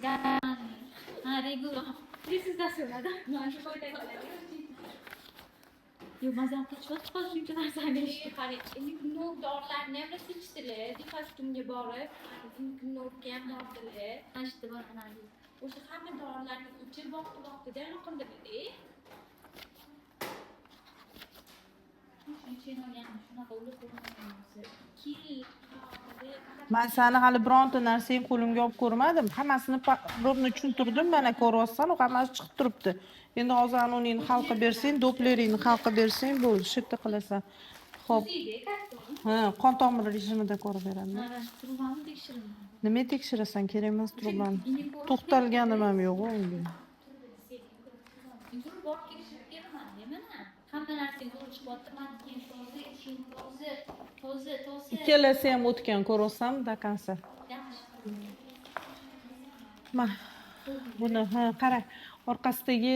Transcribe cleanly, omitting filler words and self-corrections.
Ha, regular. Prezentatsiyonlarda mana shu foyda qiladi. Yo, mazam qilyapti hozir shuncha narsani eshitib. Qarang, nur dorilarni ham tekshirdi. Dikastumga borib, nurga ham bordilar. Tashdi bor analiz. O'sha hamma dorilarni o'chirib boqdi-da, qildi-da. Men seni hali bironta narsang qo'limga olib ko'rmadim. Hammasini rovno tushuntirdim, mana ko'ryapsan, hammasi chiqib turibdi. Endi hozir uning xalqqa bersang, dopleringni xalqqa bersang, bo'ldi, shu yerda qilasan. Xo'p. Ha, qon tomir rejimida ko'rib beraman. Trubani tekshiraman. Nima tekshirasan, kerak emas trubani. To'xtalganim ham yo'q unga. Hamma narsangiz zo'r chiqyapti. Men keyin toza. Ikkalasi ham o'tgan, ko'ryapsan, do konca. Yaxshi. Buni, ha, qara, orqasidagi